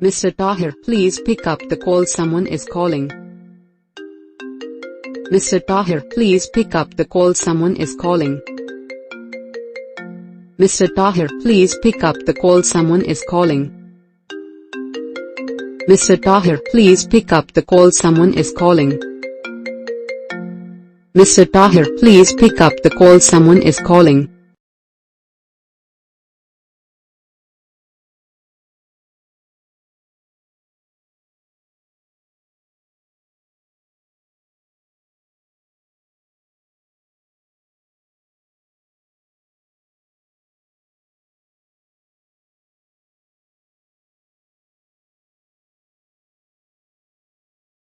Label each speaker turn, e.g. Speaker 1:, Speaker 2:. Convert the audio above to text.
Speaker 1: Mr. Tahir, please pick up the call, someone is calling. Mr. Tahir, please pick up the call, someone is calling. Mr. Tahir, please pick up the call, someone is calling. Mr. Tahir, please pick up the call, someone is calling. Mr. Tahir, please pick up the call, someone is calling.